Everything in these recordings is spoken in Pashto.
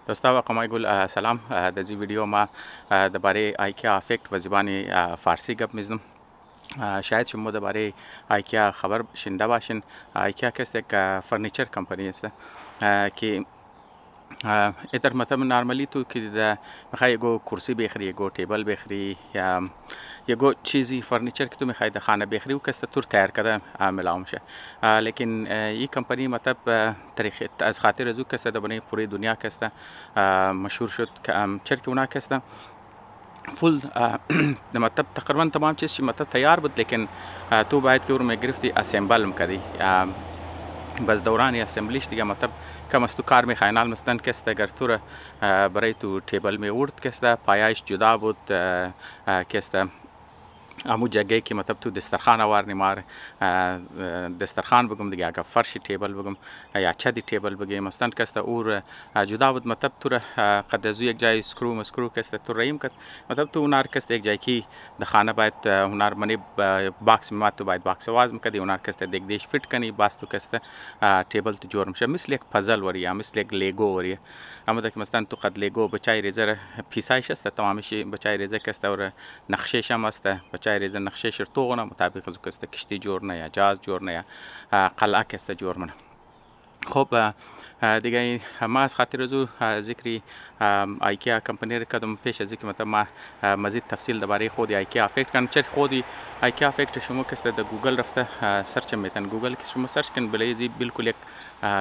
دوستا وقمای گل سلام در این ویدیو ما درباره ایکیا افکت و زبان فارسی گپ میزنم. شاید شما درباره ایکیا خبر شنیده باشین. ایکیا کسی یک فرنیچر کمپانی است که ادر مثلا نرمالی تو که میخوای یگو کرسی بخری، یگو تیبل بخری یا یگو چیزی فرنیچر که تو میخوای در خانه بخری و کسی تور تیار کرده ملاو میشه. لیکن این کمپانی مطلب تاریخ از خاطر از او کسی در بین پوری دنیا کسی مشهور شد که چرا اونا کسی فول مطلب تقریبا تمام چیز مطلب تیار بود، لیکن تو باید که اون میگرفتی اسمبل میکردی. بس دوران اسمبلیش دیگه مطلب کم از تو کار میخواینال مثلا کسی اگر تو را برای تو تیبل میورد کسی پایش جدا بود، کسی امو جگه که مطلب تو دسترخان آور نیمار دسترخان بگم دیگه، اگر فرش تیبل بگم یا چدی تیبل بگیم مثلا کسی اور جدا بود. مطلب تو را قد از یک جای مسکرو کسی تو ریم کرد. مطلب تو اونار کسی یک جای که در خانه باید اونار منی باکس میماد تو باید باکس آواز میکردی، اونار کسی دیگ دیش فیت کنی باز تو کسی تیبل تو جور میشه مثل یک پزل وریه، مثل یک لیگو وریه. اما که مثلا تو قد لیگو بچای ریزر پیسایش است تمامش بچای ریزر کسی اور نقشهش هم است بچای ریزر نقشه شرطوغنا مطابق از کسی کشتی جور نه یا جاز جور نه یا قلعه کسی جور منه. خب دیگه ما از خاطر از ذکری ایکیا کمپانی را کردم پیش از اینکه مثلا ما مزید تفصیل درباره خود ایکیا افکت کنم. چرا خودی ایکیا افکت شما کسی در گوگل رفته سرچ میتن، گوگل که شما سرچ کن بلایزی بالکل یک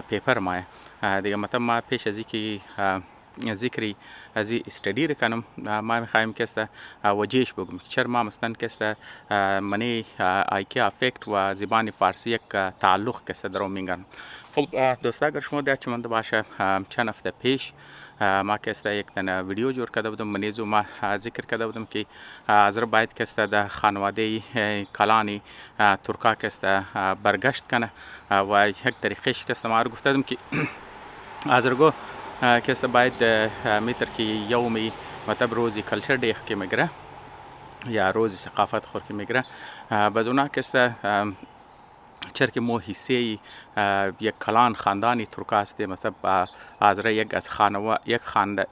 پیپر ماه دیگه مثلا ما پیش از اینکه ذکری از این استدی رو کنم ما میخوایم که وجهش بگم چرا ما مثلا که منی ایکیا افکت و زبان فارسی یک تعلق که درو میگن. خب دوستا اگر شما در چمنده باشه چند هفته پیش ما که یک دن ویدیو جور کرده بودم منیزو ما ذکر کرده بودم که از را باید که در خانواده کلانی ترکا که برگشت کنه و یک طریقش که ما گفته بودم که از رگو که باید میتر که یومی مطلب روزی کلچر دیخ که میگره یا روزی ثقافت خور که میگره بزونا که چرا مو حصه یک کلان خاندانی ترک است. مثلا از را یک از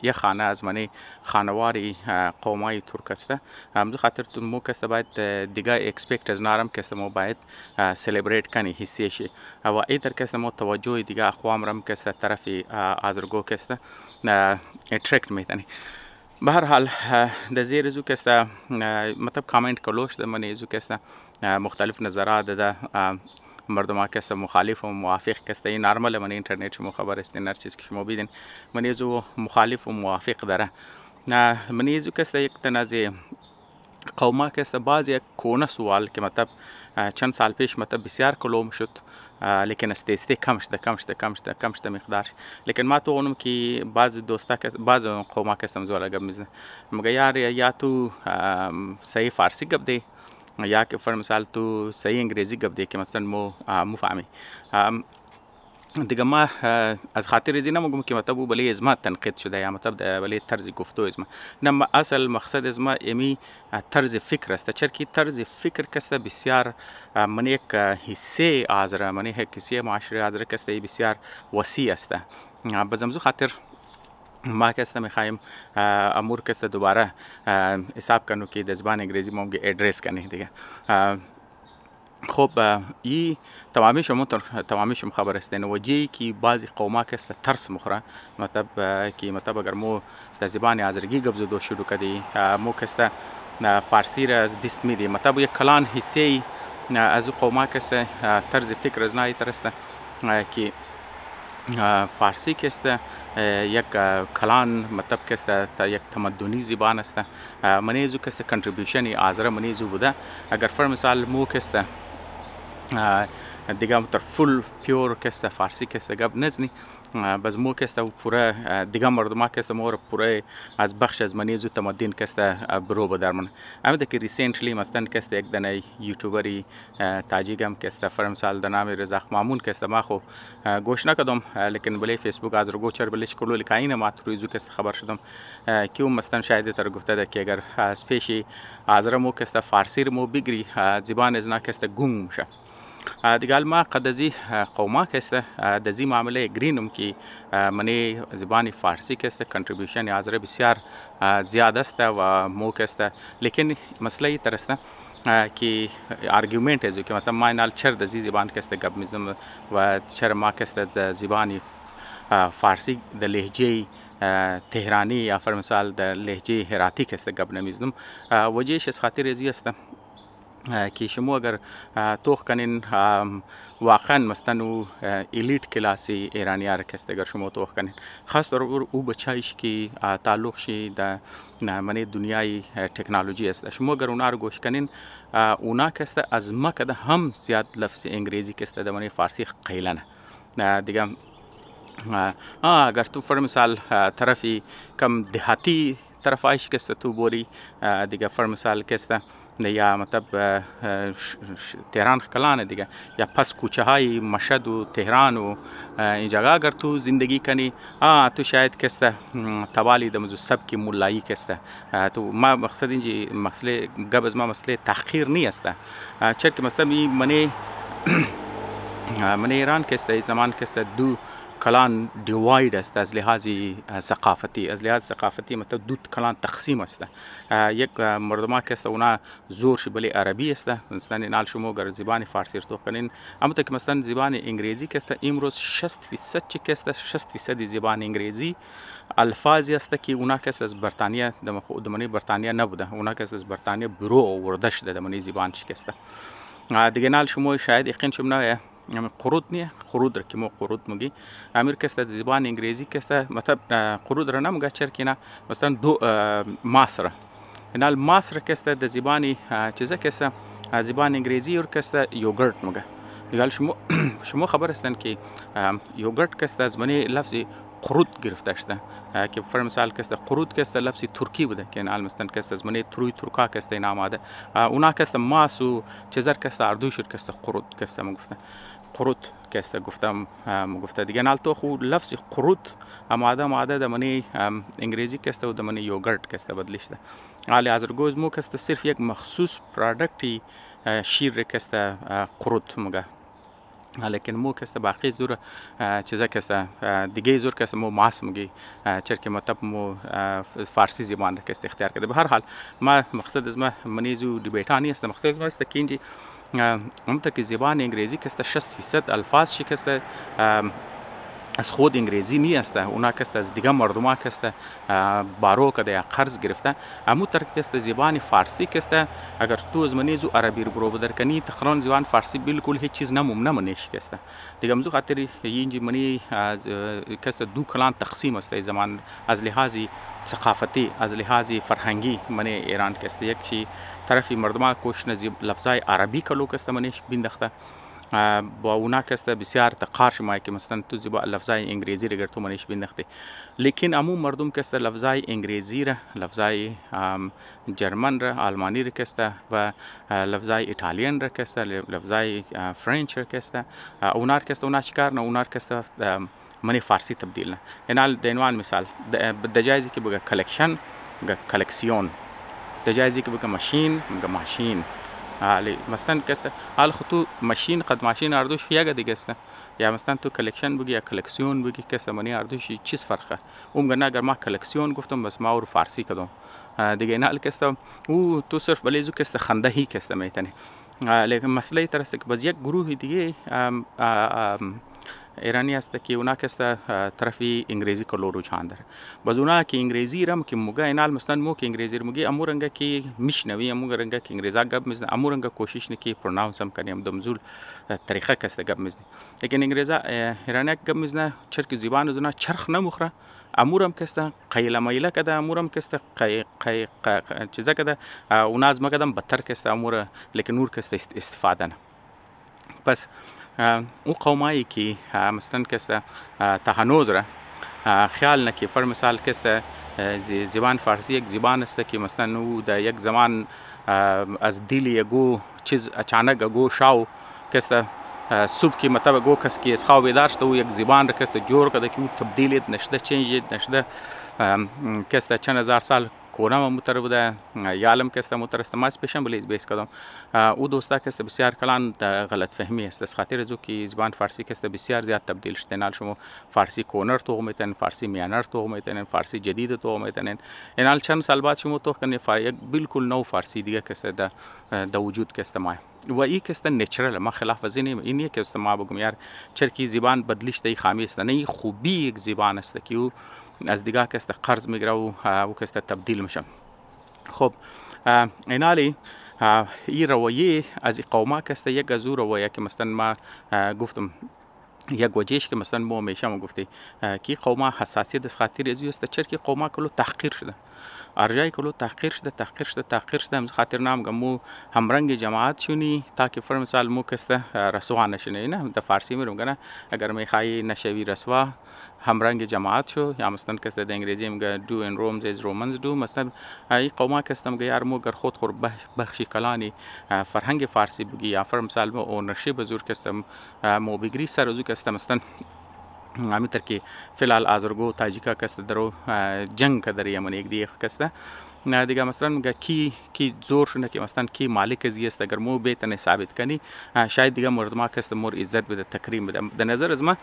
یک خانه از منی خانواری قومای ترک است. همون خاطر تو مو که باید دیگه اکسپکت از نارم که مو باید سلیبریت کنی حصه شی و ایتر که مو توجه دیگه اقوام رم که طرف آذرگو که اترکت میتنی. به هر حال در زیر زو که مطلب کامنت کلوش در من زو که مختلف نظرات ده مردم ها که مخالف و موافق که این نرمال من اینترنت شما خبر است هر چیز که شما بیدین من زو مخالف و موافق داره. من زو که یک تنازع قوما که بعض یک کونه سوال که مطلب چند سال پیش مطلب بسیار کلوم شد، لیکن استیسته کم شده مقدارش. لیکن ما تو اونم که بعض دوستا که بعض قوما که سمزوال گپ میزنه مگه یار یا تو صحیح فارسی گپ دی یا که فر مثال تو صحیح انگریزی گپ دی که مثلا مو فهمی دیگه. ما از خاطر زی نمیگم که مطلب بله از ما تنقید شده یا مطلب بله طرز گفتگو از ما نه، اصل مقصد از ما امی طرز فکر است. چرا که طرز فکر کسته بسیار من یک حصه آذر من یک حصه معاشره آذر کسته بسیار وسیع است. بزمزو خاطر ما کسته میخوایم امور کسته دوباره حساب کنو که در زبان انگریزی ممکن ادرس کنه دیگه. خب این تمامی شما خبر است وجهی که بعضی قوما که ترس مخوره مطلب که مطلب اگر مو در زبان آذرگی گپ زدو شروع کردی مو که فارسی را از دست میدی مطلب یک کلان حصه از قوما که طرز فکر از نای ترست که فارسی که یک کلان مطلب که یک تمدنی زبان است. منیزو که کنتریبیوشن آذر منیزو بوده. اگر فر مثال مو که دیگه متر فول پیور که فارسی که گپ نزنی بس مو که پوره دیگه مردم که مور پوره از بخش از منیزو تمدن که برو بدر من. اما که ریسنتلی مثلا که یک دنه یوتیوبری تاجیکم که فر مثال در نام رضا مامون که ما خو گوش نکردم، لیکن بله فیسبوک از رو گوچر بلش کلو لکاینه ما ترویزو که خبر شدم که اون مثلا شاید تر گفته ده که اگر سپیشی آذر مو که فارسی مو بگیری زبان از نا که گم میشه. دیگه ما قد ازی قوما کسته دزی معامله گرینم که منی زبان فارسی کسته کنتریبیوشن یازره بسیار زیاد است و مو کسته لیکن مسئله ترسته که آرگومنت ازو که مثلا ما نال چر دزی زبان کسته گپ میزم و چر ما کسته زبانی فارسی د لهجه تهرانی یا فر مثال د لهجه هراتی کسته گپ نمیزم وجهش از خاطر ازی است که شما اگر توخ کنین واقعا مثلا الیت کلاسی ایرانی کسته اگر شما توخ کنین خاص طور پر او بچایش که تعلق شی د من دنیای تکنولوژی است شما اگر اونا رو گوش کنین اونا کسته از ما کده هم زیاد لفظ انگلیسی کسته د من فارسی قیلنه دیگه اگر تو فر مثال طرفی کم دهاتی طرف آیش کسته تو بوری دیگه فر مثال کسته یا مطلب تهران کلانه دیگه یا پس کوچه های مشهد و تهران و این جگه اگر تو زندگی کنی تو شاید کسته توالی دمزو سب کی مولایی کسته تو ما مقصد اینجی مسئله گب از ما مسئله تحقیر نیست چرا که مثلا من ایران کسته زمان کسته دو کلان دیواید است از لحاظ ثقافتی مطلب دو کلان تقسیم است یک مردما که است اونا زورش بلی عربی است مثلا نال شما اگر زبان فارسی رو کنین اما که مثلا زبان انگلیسی که است امروز 60% چی که است 60% زبان انگلیسی الفاظی است که اونا که است از بریتانیا دمنی بریتانیا نبوده اونا که است از بریتانیا برو آوردش ده دمنی زبان چی که است دیگه نال شما شاید یقین شما قرود نیه قرود را که ما قرود میگی امیر کسته زبان انگلیسی کسته مطلب قرود را نمیگه چرا نه مثلا دو ماسره اینال ماسره کسته د زبانی چیزا کسته زبان انگلیسی اور کسته یوگرت میگه دیگه شما خبر هستن که یوگرت کسته از منی لفظی قرود گرفته شده که فر مثال کسته قرود کسته لفظی ترکی بوده که نال مثلا کسته از منی تروی ترکا کسته نام آده اونا کسته ماس و چیزر کسته اردوشور کسته قرود کسته مگفته قرود کسته گفتم گفته دیگه نال تو خو لفظ قرود ماده د منی انگلیسی کسته و د منی یوگرت کسته بدلی شده حالی ازرگوز مو کسته صرف یک مخصوص پرودکتی شیر کسته قرود مگه لیکن مو کسته باقی زور چیزا کسته دیگه زور کسته مو ماس مگی چرا که مطلب مو فارسی زبان را کسته اختیار کرده به هر حال ما مقصد از ما منیزو دیبیتانی است مقصد از ما است که اینجی امتا که زبان انگلیسی کسته 60% الفاظ شی کسته از خود انگلیسی نیست اونا کسته از دیگه مردما کسته بارو کده یا قرض گرفته امو ترک کسته زبان فارسی کسته اگر تو از منیزو عربی رو برو بدر کنی تقریبا زبان فارسی بالکل هیچ چیز نمونش کسته دیگه مزو خاطر اینجی منی کسته دو کلان تقسیم است زمان از لحاظی ثقافتی از لحاظی فرهنگی من ایران کسته یک چی طرفی مردما کوشش لفظای عربی کلو کسته منش بیندخته با اونا کسته بسیار تقار شما که مثلا تو زبان لفظای انگلیسی رو تو منش بیندخته لیکن امو مردم کسته لفظای انگلیسی را لفظای جرمن را آلمانی را کسته و لفظای ایتالین را کسته لفظای فرنچ را کسته اونا کسته اونا شکار نه اونا کسته منی فارسی تبدیل نه اینال دینوان مثال دجایزی که بگه کلکشن بگه کلکسیون دجایزی که بگه ماشین بگه ماشین مثلا کسته حال خطو ماشین قد ماشین اردوش یگه دیگه است یا مثلا تو کلکشن بگی یا کلکسیون بگی کسته منی اردوش چیز فرقه نه اگر ما کلکسیون گفتم بس ما رو فارسی کدوم دیگه نه کسته او تو صرف بلیزو کسته خنده هی کسته میتنه لیکن مسئله ترسته که باز یک گروه دیگه ایرانی است که اونا کسته طرفی انگلیسی کلو رجحان داره باز اونا که انگلیسی رم که موگه اینال مثلا مو که انگلیسی رو موگه امورنگه که میشنوی امورنگه که انگلیزا گپ میزنه امورنگه کوشش نکی پروناونس هم کنیم دمزول طریقه کسته گپ میزنه لیکن انگلیزا ایرانی گپ میزنه چرا که زبان اونا چرخ نمخره امورم کسته قیل مایله کده امورم کسته چیزا کده اونا از ما کدم بدتر کسته امور لیکن نور کسته استفاده نه پس او قومایی که مثلا کسته تا هنوز را خیال نکی فر مثال کسته زبان فارسی یک زبان است که مثلا او در یک زمان از دل یگو چیز اچانک اگو شاو کسته صبح کی مطلب گو کس کی اسخاو بیدار شده و یک زبان را کسته جور کده که او تبدیلیت نشده چینجید نشده کسته چند هزار سال کنم موتر بوده، یالم که است موتر است. ما اسپیشم بلیز بیس کدام او دوستا که است بسیار کلان غلط فهمی است. از خاطر از که زبان فارسی که است بسیار زیاد تبدیل شده. نال شما فارسی کونر تو میتونن، فارسی میانر تو میتونن، فارسی جدید تو میتونن. اینال چند سال بعد شما تو کنید یک بالکل نو فارسی دیگه که است در وجود که است ما و این که است نیچرال. ما خلاف از اینیه که است ما بگم یار چرکی زبان بدلیش دی خامی است. نه خوبی یک زبان است که او از دیگه که است قرض میگیره و که است تبدیل میشه. خب اینالی این رویه از قوما که است یک از رویه که مثلا ما گفتم یک وجهش که مثلا ما همیشه ما گفتی که قوما حساسیت از خاطر ازی است چرکی قوما کلو تحقیر شده، ارجای کلو تحقیر شده هم خاطر نام گمو همرنگ جماعت شونی تا که فرم مثال مو کسته رسوا نشنه. نه در فارسی میرم کنه اگر میخوای نشوی رسوا همرنگ جماعت شو، یا مثلا کسته در انگلیسی میگه do in Rome as Romans do. مثلا این قوما کسته میگه یار مو گر خود خور بخشی کلانی فرهنگ فارسی بگی یا فرم مثال مو اونرشی بزرگ کسته مو بگری سر ازو کسته مثلا همیتر که فلال آزرگو تاجیکا کسته درو جنگ که در یمن یک دیگه کسته دیگه مثلا میگه کی زور شونه که مثلا کی مالک ازی است اگر مو بیتنه ثابت کنی شاید دیگه مورد ما کسته مور عزت بده، تکریم بده. در نظر از ما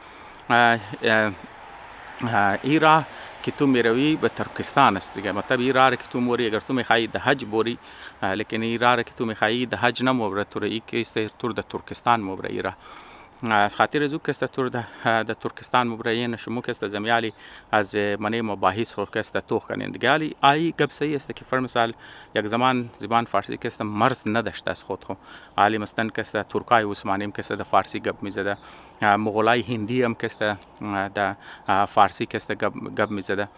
ایرا که تو میروی به ترکستان است دیگه. مطلب ایرا که تو موری اگر تو میخوایی ده حج بوری، لیکن ایرا که تو میخوایی ده حج نموبره تو ای که است تور ده ترکستان موبره ایرا. از خاطر زو که است تور ده ترکستان موبره این شمو که است زمیالی از منی مباحث خو که است تو کنین دیگه ای گپ صحیح است که فرم مثال یک زمان زبان فارسی که است مرز نداشته از خود خو علی مثلا که است ترکای عثمانی که است ده فارسی گپ میزده، مغولای هندی هم که است ده فارسی که است گپ میزده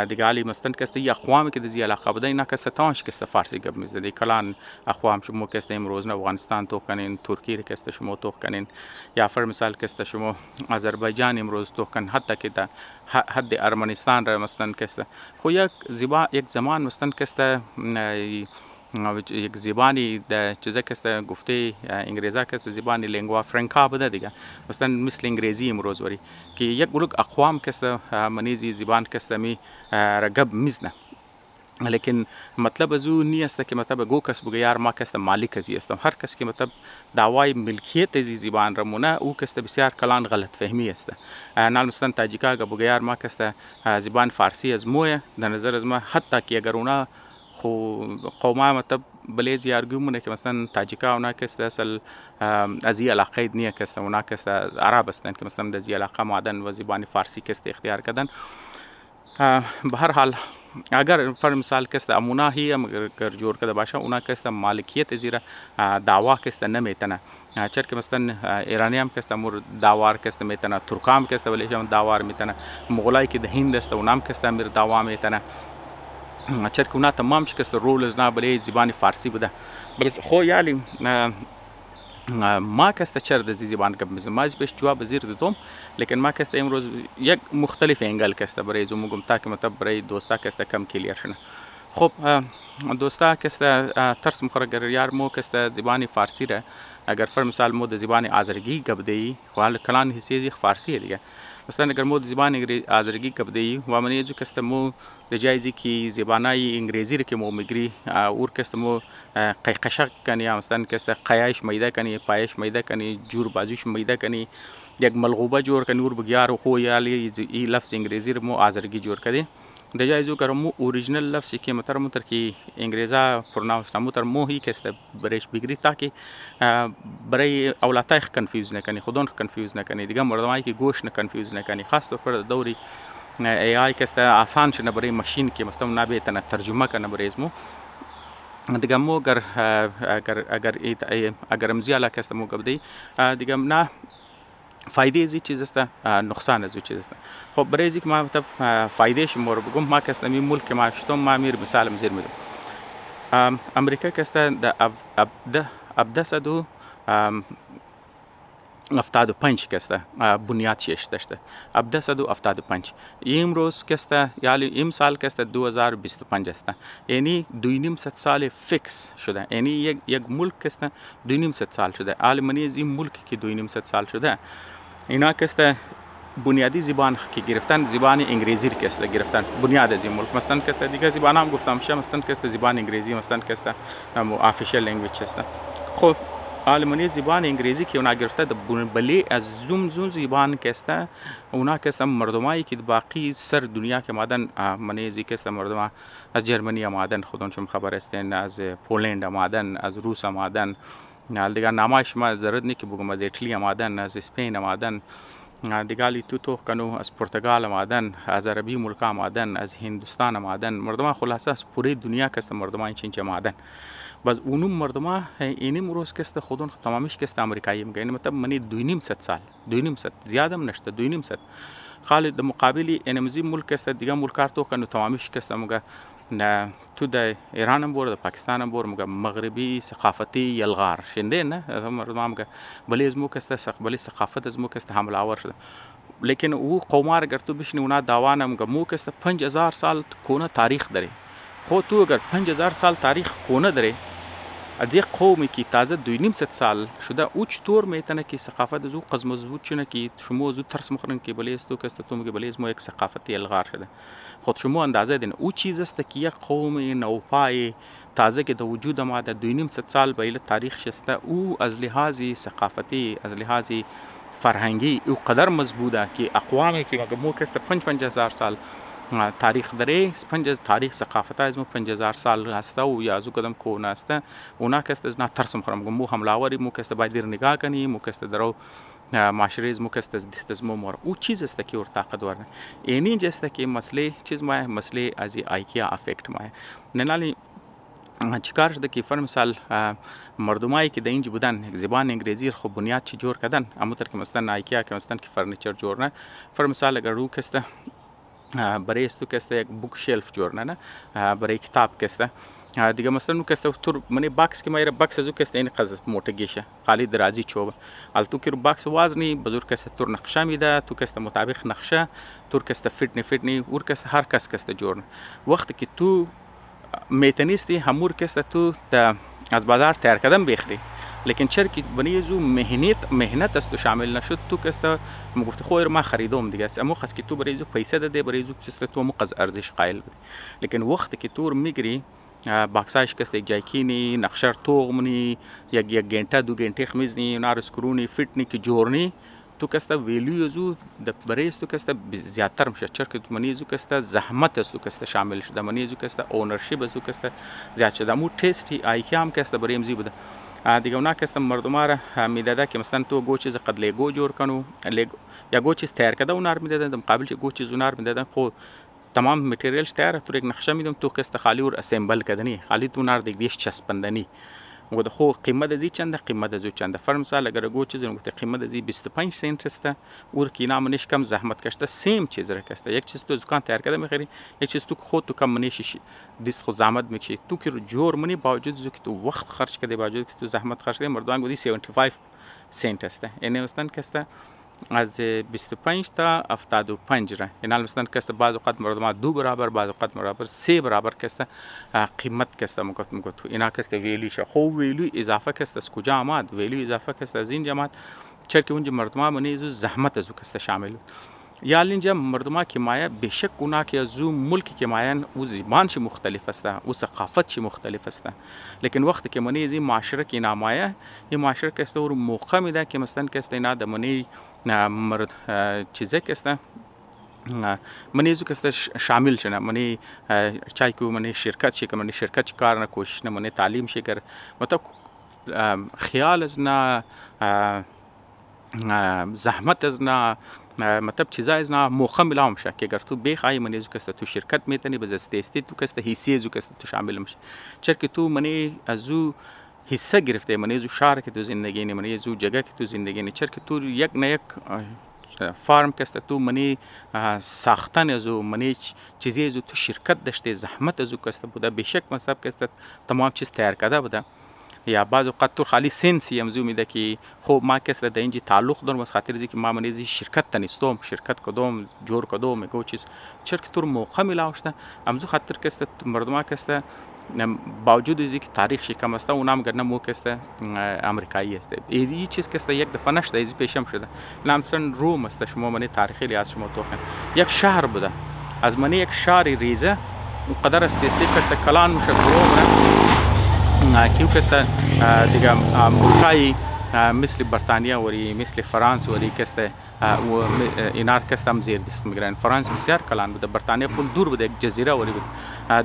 دیگه. علی مثلا که است ی اقوامی که د زی علاقه بده اینا که است تانش که است فارسی گپ میزده. کلان اقوام شما که است امروز نه افغانستان تو کنین، ترکیه که است شما تو کنین، یا فر مثال که است شما آذربایجان امروز تو کن، حتی که در حد ارمنستان را مثلا که است خو یک زمان مثلا که است یک زبانی در چیزا که است گفته انگلیزا که است زبانی لنگوا فرانکا بوده دیگه. مثلا مثل انگلیزی امروز وری که یک گروه اقوام که است منیزی زبان که است می رگب میزنه، لیکن مطلب از او نی است که مطلب گو کس بگه یار ما کس مالک ازی استم. هر کس که مطلب دعوای ملکیت ازی زبان رمونه او کس بسیار کلان غلط فهمی است. نال مثلا تاجیکا گه یار ما کس زبان فارسی از موه در نظر از ما حتی که اگر اونا خو قوما مطلب بلیز یارگومونه که مثلا تاجیکا اونا کس اصل از این علاقه نیه کس اونا کس عرب هستند که مثلا از این علاقه معدن و زبان فارسی کس اختیار کردن. به هر حال اگر فر مثال کس امونا هی اگر جور کرده باشه اونا کس مالکیت زیرا دعوا کس نمیتونه چرا که مثلا ایرانی هم کس مور دعوار کس میتونه، ترکام کس ولی هم دعوار میتونه، مغولای که د هند است اونام کس میر دعوا میتونه چرا که اونا تمام کس رولز نه بلی زبان فارسی بوده. بس خو یالی ما کسته چرا د زبان گپ میزنم ما بهش جواب زیر دادم، لیکن ما کسته امروز یک مختلف انگل کسته برای زوم گم تا که مطلب برای دوستا کسته کم کلیر شنه. خب دوستا کسته ترس مخرگر یار مو کسته زبان فارسی را اگر فر مثال مو د زبان آذرگی گپ دی خو حال کلان حسی فارسی دیگه. مثلا اگر مو د زبان آذرگی گپ دی و من یزو کسته مو د جایزی کی زبانای انگلیزی را که مو میگری اور کسته مو قیقشق کنی مثلا کسته قیاش میده کنی، پایش میده کنی، جور بازوش میده کنی، یک ملغوبه جور کنی اور بگیار خو یالی ای لفظ انگلیزی را مو آذرگی جور کردی د جایزو کرم مو اوریجنل لفظی که متر کی انگلیزا پروناونس نموتر مو هی کسته برش بگیری تاکي برای اولاتای کنفیوز نکنی، خودون کنفیوز نکنی دیگه، مردمایی که گوش نه کنفیوز نکنی. خاص طور پر دوری ای آی کسته آسان شنه برای ماشین که مثلا نبیتن ترجمه کنه برای اسمو دیگه مو اگر امزیالا کسته مو گبدی دیگه نه فایده زی چیز است نقصان از چیز است. خب برای اینکه ما مطلب فایده شما رو بگم ما کسته می ملک ما شتم ما میر مثال مزیر میدم. امریکا کسته د ابدسدو 75 کسته بنیاد شش داشته 775 امروز کسته یعنی امسال کسته 2025 است، یعنی 2.5 سال فیکس شده، یعنی یک ملک کسته 2.5 سال شده. آلمانی از این ملک که 2.5 سال شده اینا کسته بنیادی زبان که گرفتن زبان انگلیسی رو کسته گرفتن بنیاد از این ملک. مثلا کسته دیگه زبان هم گفتم میشه، مثلا کسته زبان انگلیسی، مثلا کسته آفیشیل لنگویج هست. خب آلمانی زبان انگلیسی که اونا گرفته بلی از زوم زبان کسته اونا کسته مردمایی که باقی سر دنیا که مادن منیزی کسته مردم از جرمنی آمدن، خودون چون خبر استین از پولند آمدن، از روس آمدن، دیگه نمایش ما ضرورت نیست که بگم از ایتالیا آمدن، از اسپین آمدن، دیگه تو کنو از پرتغال آمدن، از عربی ملک آمدن، از هندوستان آمدن، مردم خلاصه از پوره دنیا کسته مردم این چین آمدن. باز اونم مردم اینم روز کسته خودون تمامیش کسته آمریکایی میگن، مطلب منی 2.5 سال 2.5 زیاده هم نشته 2.5 خالد در مقابل انمزی ملک کسته دیگه ملکار تو کنو تمامیش کسته مگه تو در ایران هم بور، در پاکستان هم بور، مگه مغربی ثقافتی یلغار شنده نه مردم مگه بلی از مو کسته بلی ثقافت از مو کسته حمله آور شده. لیکن او قومار اگر تو بشنی اونا داوانه مگه مو کسته 5000 سال کونه تاریخ داره. خود تو اگر 5000 سال تاریخ کونه داره از یک قومی که تازه 2.5 سال شده او چطور میتونه که ثقافت از او قز مضبوط شونه که شما از او ترس مخورن که بلی است تو کسته تو میگه بلی از ما یک ثقافتی الغار شده. خود شما اندازه دین او چیز است که یک قوم نوپای تازه که در وجود آمده 2.5 سال به تاریخ شسته او از لحاظ ثقافتی از لحاظ فرهنگی او قدر مضبوطه که اقوامی که مو کسته 5000 سال تاریخ داره، تاریخ ثقافت از مو 5000 سال هسته و یا از او قدم کونه هسته اونا کسته از نه ترس مخورم مو حملاوری مو کسته باید دیر نگاه کنی مو کسته درو معاشره از مو کسته از دست از مو مور او چیز است که ور طاقت ورنه اینی جست که مسئله چیز ما مسئله از ایکیا افکت ما ننالی چیکار شده که فرض مثال مردمایی که در اینجا بودن زبان انگلیسی خو بنیاد چی جور کردن همونطور که مثلا ایکیا که مثلا که فرنیچر جور نه فرض مثال اگر رو کسته برای استو کسته یک بوک شلف جور نه برای کتاب کسته دیگه مثلا نو کسته تو منی باکس که ما یه باکس ازو کسته این قز موته گیشه خالی درازی چوب ال تو که رو باکس وزنی بزرگ کسته تور نقشه میده تو کسته مطابق نقشه تور کسته فیتنی اور کسته هر کس کسته جور وقتی که تو میتونستی همور کسته تو از بازار تیار کردن بخری لیکن چرا که بنیزو مهنت است شامل نشد تو کسته مگفت خویر ما خریدم دیگه است اما خاص که تو برای زو پیسه داده برای زو چیست تو مقز ارزش قائل بودی لیکن وقتی که تو میگری باکساش کسته یک جای کینی نقشر توغمنی یک گنټه دو گنټه خمیزنی نارس کرونی فیټنی که جورنی تو کسته ویلیو زو برای تو کسته زیادتر میشه چرا که تو منیزو کسته زحمت است تو کسته شامل شده منیزو کسته اونرشیپ است تو کسته زیاد شده مو تستی ایکیا هم کسته برای امزی بوده دیگه اونا کسته مردم را میداده که مثلا تو گو چیز قد لیگو جور کنو یا گو چیز تیار کرده اونار میدادن در مقابل چه گو چیز اونار میدادن خو تمام متریالش تیار تو یک نقشه میدم تو کسته خالی ور اسمبل کردنی خالی تو نار دیگه چسبندنی و خو قیمت ازی چنده قیمت ازو چنده فرض مثال اگر گو چیز گفته قیمت ازی 25 سنت است اور کی نامش کم زحمت کشته سیم چیز را کسته یک چیز تو دکان تیار کرده میخری یک چیز تو خود تو کم منیش دست خود زحمت میکشی تو که جور منی باوجود که تو وقت خرج کرده باوجود که تو زحمت خرج کرده مردم گودی 75 سنت است یعنی مثلا کسته از 25 تا 75 را یعنی مثلا کسته بعض اوقات مردم 2 برابر بعض اوقات برابر 3 برابر کسته قیمت کسته مگفت تو اینا کسته ویلی شه خو ویلی اضافه کسته از کجا آمد ویلی اضافه کسته از این جماعت چرا که اونجا مردم منیزو زحمت از کسته شامل یا اینجا مردم که مایا بیشک اونا که از ملک که مایان او زبانش مختلف است او ثقافتش مختلف است لیکن وقتی که منی از این معاشره که نمایه این معاشره که است رو موقع میده که مثلا که است اینا د منی مرد چیزه که است منی زو که است شامل شنه منی چای کو منی شرکت شي که منی شرکت کار نه کوشش نه منی تعلیم شي کر مطلب خیال از نه زحمت از نه مطلب چیزا از نه موقع میلام شه که اگر تو بخوای منی زو که تو شرکت میتونی بزستی تو که حصے زو که تو شامل میشه چرا که تو منی ازو حصہ گرفته منی زو شهر که تو زندگی نه منی زو جگه که تو زندگی نه چرا که تو یک نه یک فارم که تو منی ساختن ازو منی چیزی ازو تو شرکت داشته زحمت ازو که بوده بیشک مطلب که تمام چیز تیار کرده بوده یا بعض اوقات تو خالی سنسی امزو میده که خب ما کس در اینجا تعلق دارم از خاطر که ما منیزی شرکت تنیستم شرکت کدوم جور کدوم میگو چیز چرا که تو موقع میلاوشته امزو خاطر که مردم که باوجود از اینکه تاریخ شکم است اونم گرنه مو کسته آمریکایی است این چیز کسته یک دفعه نشده از پیشم شده مثلا روم است شما من تاریخی لیاز شما تو یک شهر بوده از من یک شهر ریزه قدر است کسته کلان میشه روم کیو کسته دیگه ملکایی مثل بريطانيا وری مثل فرانس وری کسته و اینار کستم زیر دست میگیرن فرانس بسیار کلان بوده بريطانيا فول دور بوده یک جزیره وری بود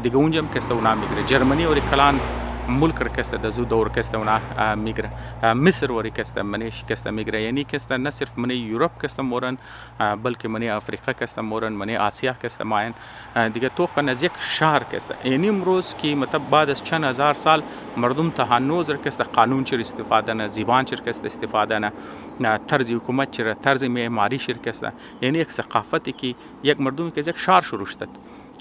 دیگه اونجا هم کسته اونا میگیره جرمنی وری کلان ملک را کسته دزو دور کسته اونا میگیره مصر وری کسته منیش کسته میگیره یعنی کسته نه صرف منی یورپ کسته مورن بلکه منی افریقا کسته مورن منی آسیا کسته ماین دیگه تو کنه از یک شهر کسته یعنی امروز که مطلب بعد از چند هزار سال مردم ته هنوز کسته قانون چر استفاده نه زبان چر کسته استفاده نه طرز حکومت چر طرز معماری چر کسته یعنی یک ثقافتی که یک مردمی که از یک شهر شروع شد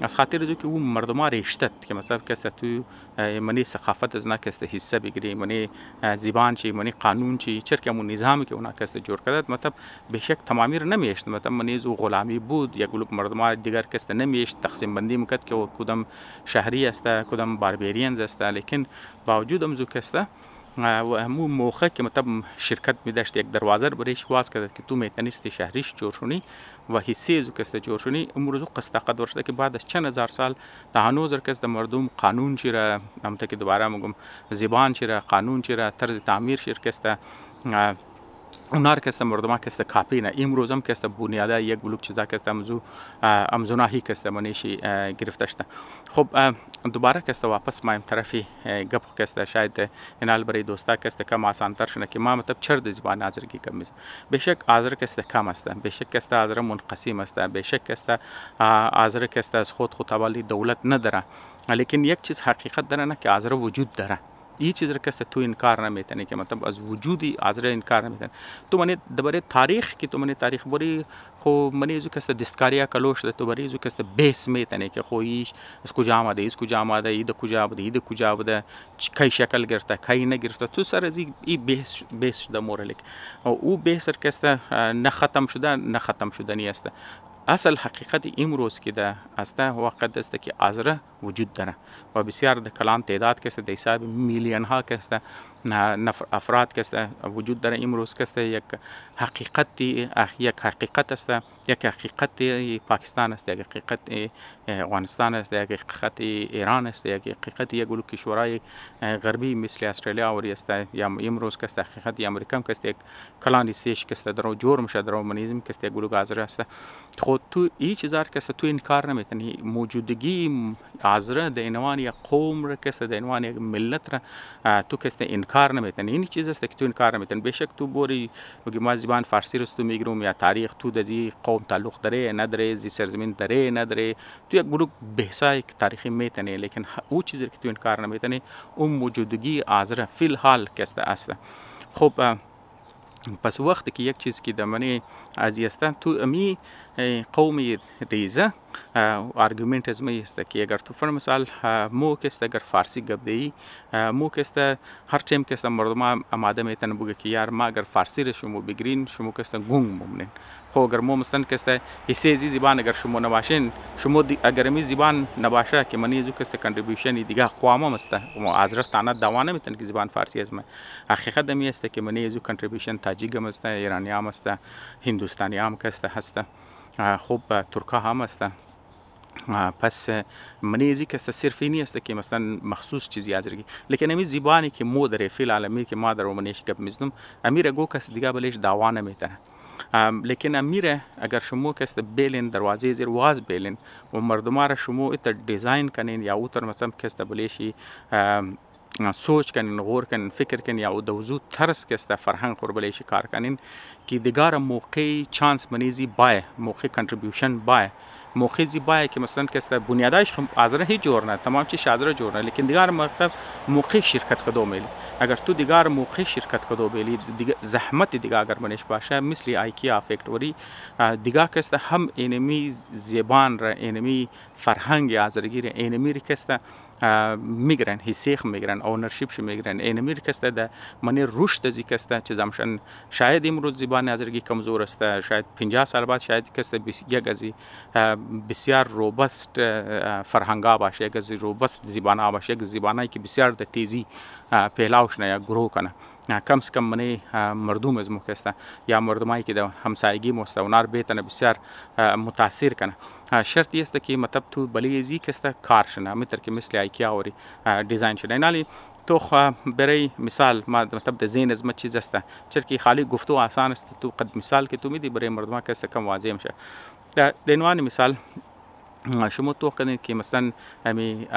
از خاطر از که اون مردم ها ریشتد که مطلب کسته تو منی ثقافت از نکسته حصه بگیری منی زبان چی منی قانون چی چر که اون نظامی که اونا کسته جور کرد مطلب به شک تمامی رو نمیشت مطلب منی زو غلامی بود یک گروه مردم ها دیگر کسته نمیشت تقسیم بندی میکرد که کدام شهری است کدام باربریانز است لیکن باوجود هم زو کسته و همون موقع که مطلب شرکت میداشت یک دروازه رو برایش واز کرد که تو میتونستی شهریش جور شونی و حصه از کسته جور شونی امروز قسطاقت ورشده که بعد از چند هزار سال تا هنوز کسته مردم قانون چی را همونطور که دوباره میگم زبان چی را قانون چی را طرز تعمیر شرکسته اونار کسته مردم کسته کاپی نه امروز هم کسته بنیاده یک بلوک چیزا کسته امزوناهی کسته منیشی گرفته شده خب دوباره کسته واپس مایم طرفی گپ کسته شاید اینال برای دوستا کسته کم آسانتر شنه که ما مطلب چرد زبان آذرگی کم است بیشک آذر کسته کم است بیشک کسته آذر منقسم است بیشک کسته آذر کسته از خود توالی دولت نداره لیکن یک چیز حقیقت داره نه که آذر وجود داره این چیز را کسی تو انکار نمیتونه که مطلب از وجودی آذر انکار نمیتونه تو منی درباره تاریخ که تو منی تاریخ بری خو منی زو کسی دستکاریا کلوش ده تو بری زو کسی بیس میتونه که خو ایش از کجا آمده از کجا آمده اید کجا بوده اید کجا بوده کی شکل گرفته کی نگرفته تو سر از این بیس شده مورلیک او بیس کسی نه ختم شدنی است اصل حقیقت امروز که ده است وقت است که آذر وجود داره و بسیار د کلان تعداد کسته د حساب میلیون ها کسته افراد کسته وجود داره امروز کسته یک حقیقت است یک حقیقت پاکستان است یک حقیقت افغانستان است یک حقیقت ایران است یک حقیقت یک گروه کشورهای غربی مثل استرالیا و است یا امروز کسته حقیقت امریکا کسته یک کلان سیش کسته درو جور میشه درو منیزم کسته گروه آذر است خود تو این چیزا کسته تو انکار نمیتونی موجودگی آذر د عنوان یک قوم را کسته د عنوان یک ملت را تو کسته انکار نمیتونی این چیز است که تو انکار نمیتونی بیشک تو بوری میگی ما زبان فارسی رو میگیرم یا تاریخ تو د زی قوم تعلق داره نداره زی سرزمین داره نداره تو یک گروه بحثای تاریخی میتونی لیکن او چیزی که تو انکار نمیتونی اون موجودگی آذر فی الحال کسته است خب پس وقتی که یک چیز که دمانی از یستن تو امی قومی ریزه آرگومنت از می است که اگر تو فر مثال مو کست اگر فارسی گپ دی مو کست هر چیم کست مردم آماده میتونه بگه که یار ما اگر فارسی رو شما بگیرین شما کست گنگ ممنین خب اگر مو مثلا کست حصه زی زبان اگر شما نباشین شما اگر می زبان نباشه که منی زو کست کنتریبیوشن دیگه قوام است و از رخ تنها دوانه میتونه که زبان فارسی از ما حقیقت می است که منی زو کنتریبیوشن تاجیک هم است ایرانی هم است هندوستانی هم کست هست خب ترکا هم است پس منیزی که صرف اینی است که مثلا مخصوص چیزی ازرگی لیکن امی زبانی که مو در فیل عالمی که ما در رومانیش گپ میزنم امیر گو کس دیگه بلش دعوا نمیتونه لیکن امیر اگر شما کس بیلین دروازه زیر واز بیلین و مردم را شما ات دیزاین کنین یا اوتر مثلا کس بلشی سوچ کنین غور کنین فکر کنین یا دوزو طرز کسته فرهنگ خوربلیشی کار کنین که دیگر موقع چانس منیزی بای موقع کنتریبیوشن بای موقع زیبایی که مثلا کسته بنیادش آذر هیچ جور نه تمام چیز آذر جور نه لیکن دیگر مکتب موقع شرکت کدو میلی اگر تو دیگر موقع شرکت کدو بیلی زحمت دیگر اگر منش باشه مثل ایکیا فکتوری دیگر کسته هم اینمی زبان را اینمی فرهنگ آذرگیر اینمی کسته میگیرن، حصه میگیرن، اونرشیپ میگیرن. این امیر کسته ده منی رشد ازی کسته چه زمشن شاید امروز زبان آذرگی کمزور است، شاید 50 سال بعد شاید کسته یک ازی بسیار روبست فرهنگا باشه، یک ازی روبست زبان باشه، یک زبانی که بسیار ده تیزی پیلاوش نه یا گروه کنه. کم از کم منی مردم از مکسته یا مردمایی که در همسایگی مست اونار بیتن بسیار متاثر کنه. شرطی است که مطلب تو بلیزی کسته کار شنه متر که مثل ایکیا اوری دیزاین شده. نالی تو برای مثال ما مطلب در ذهن از ما چیز است چرکی خالی گفتو آسان است، تو قد مثال که تو میدی برای مردم کسته کم واضح میشه. در عنوان مثال شما تو کنید که مثلا همی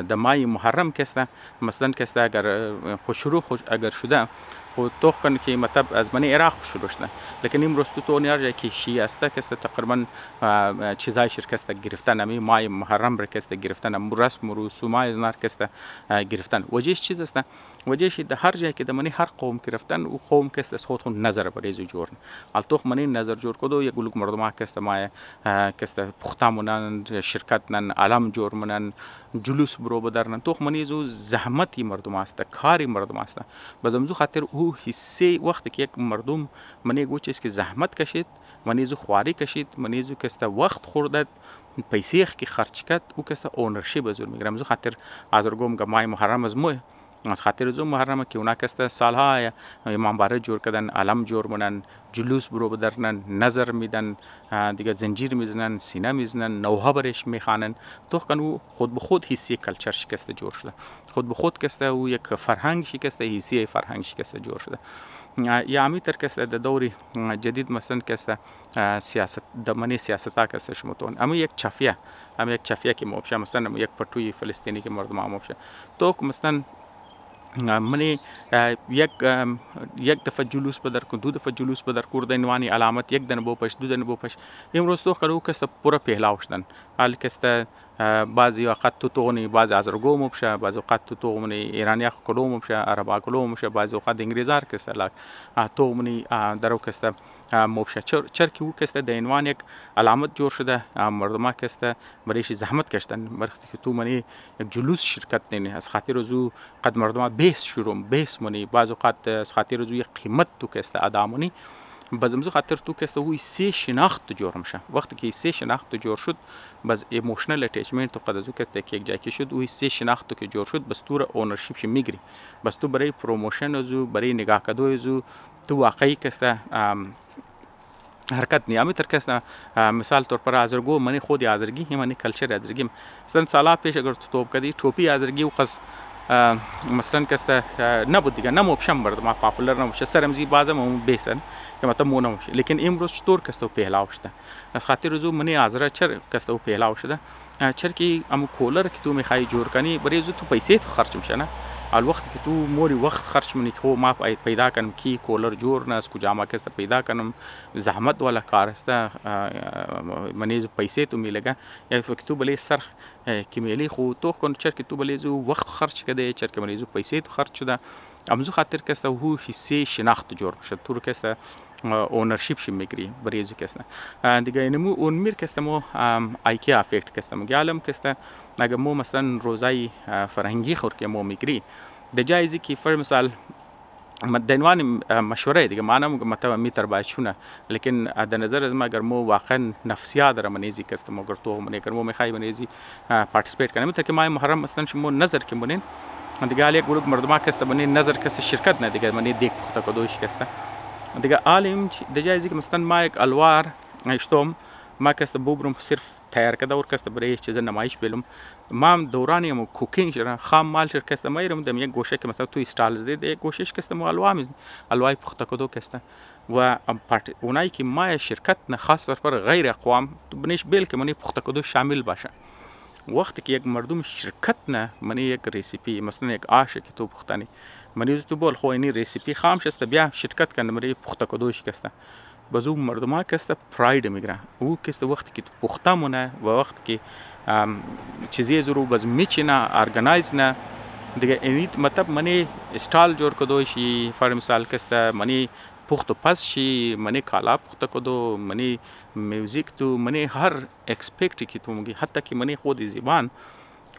د مای محرم کسته مثلا کسته اگر شروع اگر شده خود تو کن که مطلب از من عراق شروع شده، لیکن امروز تو نیار که شیعه است کسته تقریبا چیزای شرکسته گرفتن امی مای محرم بر کسته گرفتن رسم و رسومای نار کسته گرفتن. وجهش چیز است؟ وجهش در هر جایی که در منی هر قوم گرفتن و قوم کسته خود نظر بریز جور ال تو منی نظر جور کدو یک گلوک مردم کسته مای کسته پختامونن شرکت نن علم جور منن جلوس برو بدرن تو منی زو زحمتی مردم است، کاری مردم است. بازم زو خاطر او حصه وقتی که یک مردم منی گو چیز که زحمت کشید، منی زو خواری کشید، منی زو کسته وقت خوردد، پیسه که خرج کرد او کسته اونرشیپ از اون میگیرم. زو خاطر آذرگوم مای محرم از مو از خاطر زو محرمه که اونا کسته سالها امام باره جور کردن، علم جور منن، جلوس برو بدرنن، نظر میدن، دیگه زنجیر میزنن، سینه میزنن، نوها برش میخوانن. تو کنو خود به خود حسی کلچر شکسته جور شده، خود به خود کسته او یک فرهنگ شکسته، حسی فرهنگ شکسته جور شده. یا امی تر کسته در دوری جدید مثلا کسته سیاست دمنی سیاستا کسته شمتون اما یک چفیه که موبشه مثلا یک پرتوی فلسطینی که مردم موبشه تو مثلا منی یک دفعه جلوس بدر کن، دو دفعه جلوس بدر کرده نوانی علامت یک دن بوپش دو دن بوپش امروز تو خلو کسته پورا پیلاوشتن حال کسته بعضی وقت تو تونی بعضی آذرگو مبشه، بعضی وقت تو تونی ایرانیا کلو مبشه، عربا کلو مبشه، بعضی وقت انگلیزار کسته لاک تو منی درو کسته مبشه چرکی او کسته د عنوان یک علامت جور شده مردم کسته بریش زحمت کشتن وقتی که تو منی یک جلوس شرکت نینی از خاطر زو قد مردم بیس شروع بیس منی بعض وقت از خاطر زو یک قیمت تو کسته ادامونی بازم خاطر تو کسته وی سی شناخت جور میشه. وقتی که سی شناخت جور شد باز ایموشنال اتچمنت تو قد از کسته که یک جای که شد وی سی شناخت که جور شد بس تو اونرشیپ ش میگیری، بس تو برای پروموشن زو برای نگاه کدو زو تو واقعی کسته حرکت نیامی تر کسته مثال طور پر آذرگو منی خود آذرگی هم منی کلچر آذرگیم مثلا سالا پیش اگر تو توپ کدی ټوپی آذرگی و قص مثلا کسته نبود دیگه نموبشم برد ما پاپولر نموبشه سرمزی بازم اون بیسن که مطلب مو نموبشه لیکن امروز چطور کسته پیلاو شده از خاطر زو منی آذره چر کسته پیلاو شده چر کی ام کولر که تو میخوای جور کنی برای زو تو پیسه تو خرج میشه نه الوقت که تو موری وقت خرج منی خو ما پیدا کنم کی کولر جور نه از کجا ما کسته پیدا کنم زحمت والا کار است منی زو پیسه تو میلگه یا وقت تو بلی سرخ کی میلی خو تو کن چر کی تو بلی زو وقت خرج کده چر کی منی زو پیسه تو خرج شده امزو خاطر کسته هو حصه شناخت جور شد تو کسته اونرشیپ شی میگری بریزو کسته دیگه اینمو اون میر کسته مو ایکی افکت کسته مو گالم کسته اگه مو مثلا روزای فرهنگی خور که مو میگری د جایزی کی فر مثال دنوان مشوره دیگه معنا مطلب میتر باشونه لیکن د نظر از ما اگر مو واقعا نفسیات در منیزی کسته مو اگر تو من اگر مو میخوای منیزی پارتیسپیت کنم تا که ما محرم مثلا شمو نظر که منین دیگه علی گروه مردم کسته منین نظر کسته شرکت نه دیگه منی دیک پخته کدوش کسته دیگه عالم د جایزی که مثلا ما یک الوار اشتم ما کسته بوبرم صرف تیار کده اور کسته برای چیز نمایش بیلم ما دورانی مو کوکینگ شده خام مال شر کسته میرم دم یک گوشه که مثلا تو استالز دید یک گوشش کسته مو الوای پخته کدو کسته و اونایی که ما شرکت نه خاص طور پر غیر اقوام بنش بیل که منی پخته کدو شامل باشه وقتی که یک مردم شرکت نه منی یک ریسیپی مثلا یک آش که تو پختنی منی تو بول خو اینی ریسیپی خام شسته بیا شرکت کنه منی پخته کدوش کسته بازو مردم کسته پراید میگیره او کسته وقتی که تو پخته مونه و وقتی که چیزی زرو باز میچینه ارگنایز نه دیگه اینی مطلب منی استال جور کدوشی فر مثال کسته منی پخت و پس شی منی کالا پخته کدو منی میوزیک تو منی هر اکسپکتی که تو میگی حتی که منی خود زبان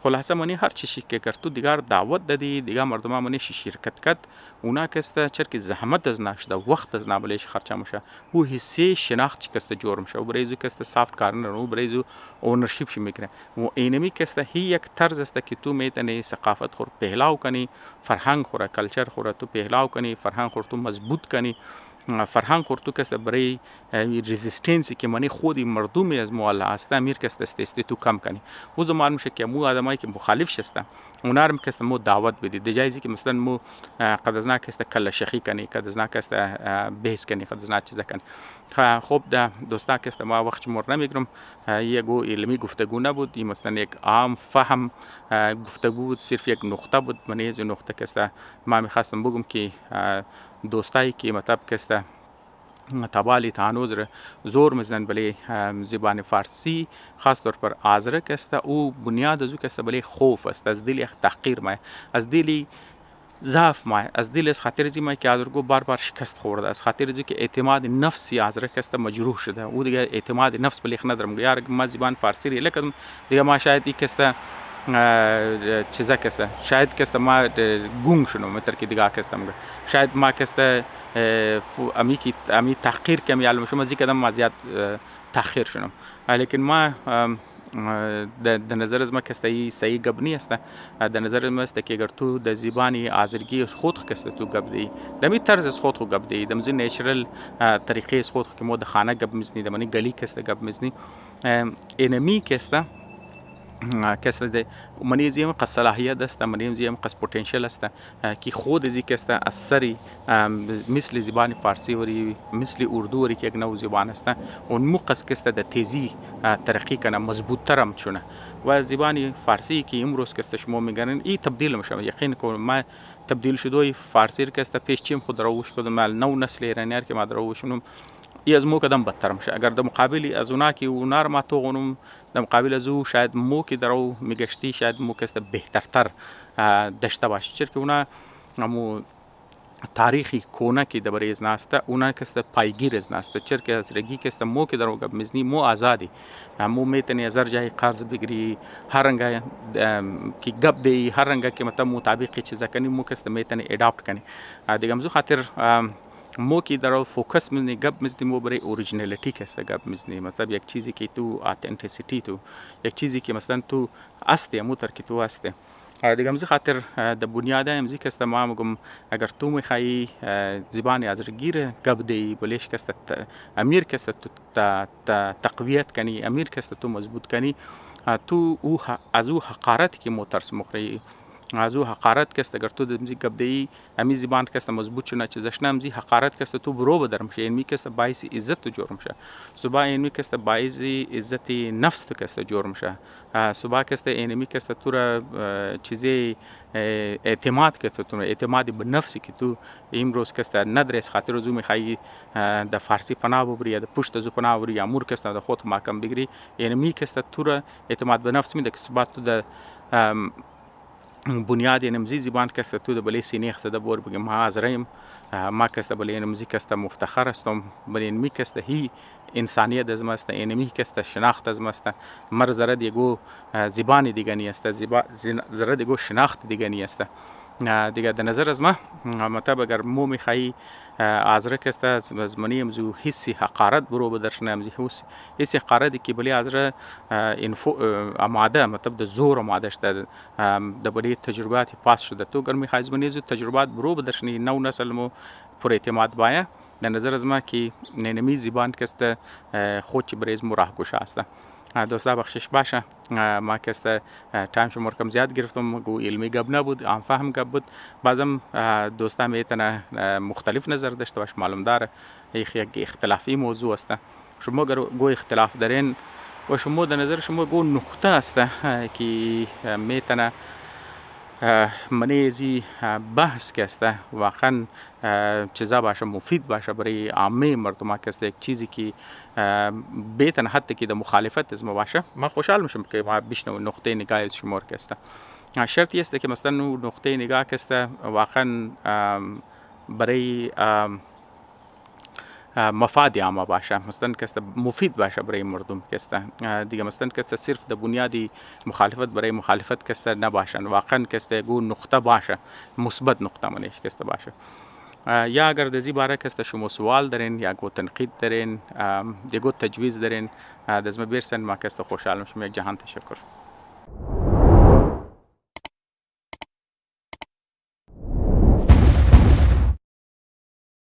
خلاصه منی هر چیزی که اگر تو دیگر دعوت دادی دیگر مردم منی شرکت کرد اونا کسته چرکی زحمت از نشده وقت از نبلیش خرچه میشه او حسی شناخت کسته جور میشه و برایزو کسته سافت کارنر و برایزو اونرشیپ شی میکنه و اینمی کسته هی یک طرز است که تو میتونی ثقافت خور پهلاو کنی فرهنگ خوره کلچر خوره تو پهلاو کنی فرهنگ خور تو مضبوط کنی فرهنگ خور تو کسته برای رزिस्टنسی که منی خودی مردمی از موالا است امیر کسته است تو کم کنی و زمان میشه که مو آدمایی که مخالف شسته اونا رو کسته مو دعوت بدی دجایزی که مثلا مو قد از نا کسته کله شخی کنی قد از نا کسته بحث کنی قد از نا چیزا کنی خب ده دوستا کسته ما وقت مر نمیگرم یگو علمی گفتگو نبود این مثلا یک عام فهم گفتگو بود صرف یک نقطه بود من از نقطه کسته ما میخواستم بگم که دوستایی که مطلب کسته تبالی تانوز را زور میزنن بلی زبان فارسی خاص طور پر آذر کسته او بنیاد از او کسته بلی خوف است از دل تحقیر مای از دلی ضعف مای از دل از خاطر زی مای که آذرگو بار بار شکست خورده از خاطر زی که اعتماد نفسی آذر کسته مجروح شده او دیگه اعتماد نفس بلی ندارم یار ما زبان فارسی ری لکدم دیگه ما شاید ای کسته چیزا کسته شاید کسته ما گونگ شنو متر که دیگه کسته مگه شاید ما کسته امی تحقیر کمی علم شما زی کدم ما زیاد تحقیر شنم لیکن ما د نظر از ما کسته ای صحیح گب نی است د نظر ما است که اگر تو د زبانی آذرگی از خود کسته تو گب دی دمی طرز از خود گب دی دمزی نیچرل طریقه از خود که مو د خانه گب مزنی دمنی گلی کسته گب مزنی انمی کسته کسته ده منی زیم قص صلاحیت است منی زیم قص پتانسیل است که خود زی کسته اثری مثل زبان فارسی وری مثل اردو وری که یک نوع زبان است اون مقص کسته ده تیزی ترقی کنه مضبوط ترم چونه و زبان فارسی که امروز کسته شما میگن ای تبدیل میشه یقین کنم ما تبدیل شدوی فارسی کسته پیش چیم خود روش کدم مال نو نسل ایرانیار که ما دروشونم ای از مو کدام بدتر میشه اگر در مقابلی از اونا که اونار ما تو غنم در مقابل از او شاید مو که درو میگشتی شاید مو کسته بهترتر داشته باشه چرا که اونا مو تاریخی کونه که درباره از ناسته اونا کسته پایگیر از ناسته چرا که از رگی کسته مو که درو گب مزنی مو آزادی مو میتونی از هر جای قرض بگیری هر رنگا که گب دی هر رنگا که مطلب مطابق چیزا کنی مو کسته میتونی اداپت کنی دیگه مزو خاطر مو که در فوکس میزنی گپ میزنی مو برای اوریجینالیتی کسته گپ میزنی مثلا یک چیزی که تو اتنتیسیتی تو یک چیزی که مثلا تو استه موتر که تو استه دیگه مزه خاطر د بنیاد امزی کسته ما مگم اگر تو میخوای زبان آذرگیر گپ دی بلش کسته امیر کسته تو تقویت کنی امیر کسته تو مضبوط کنی تو او از او حقارت که موترس مخری از او حقارت کسته اگر تو دمزی گپ دی امی زبان کسته مضبوط شونه چیزش نمزی حقارت کسته تو برو بدرم شه اینمی کسته باعث عزت تو جرم شه صبح اینمی کسته باعث عزت نفس تو کسته جرم شه صبح کسته اینمی کسته تو را چیزی اعتماد که تو اعتمادی به نفسی که تو امروز کسته ندرس خاطر زو میخوای د فارسی پناه ببری یا د پشت زو پناه ببری یا مور کسته د خود محکم بگیری اینمی کسته تو را اعتماد به نفس میده که صبح تو د بنیاد نمزی زبان کسته تو د بلی سینه خسته بور بگم ما آذریم ما کسته بلی نمزی کسته مفتخر استم بلی نمی کسته هی انسانیت از ماست اینمی کسته شناخت از ماست مر زره دیگو زبان دیگنی است زره دیگو شناخت دیگنی است دیگه د نظر از ما مطلب اگر مو میخوای آذر کسته از منی امزو حسی حقارت برو بدرشنه امزی حسی حقارتی که بلی آذر آماده مطلب د زور آماده شده د بلی تجرباتی پاس شده تو اگر میخوای از منی تجربات برو بدرشنی نو نسل مو پر اعتماد باید در نظر از ما که نمی زبان کسته خود چی بریز مراه گوشه است دوستا بخشش باشه ما کسته تایم شما کم زیاد گرفتم گو علمی گپ نبود عام فهم گپ بود بعضم دوستا میتونه مختلف نظر داشته باش معلوم داره یک اختلافی موضوع است شما گو اختلاف دارین و شما در نظر شما گو نقطه است که میتونه منی زی بحث کسته واقعا چیزا باشه مفید باشه برای عامه مردم کسته یک چیزی که بیتن حتی که در مخالفت از ما باشه ما خوشحال میشم که ما بشنو نقطه نگاه شما کسته شرطی است که مثلا نقطه نگاه کسته واقعا برای مفاد عامه باشه، مثلا که مفید باشه برای مردم، که دیگه مثلا که صرف د بنیادی مخالفت برای مخالفت که نباشن، واقعا که گو نقطه باشه، مثبت نقطه منش که باشه. یا اگر در این باره که شما سوال دارین یا گو تنقید دارین یا گو تجویز دارین، دزمه بیرسن ما که خوشحال میشم. یک جهان تشکر.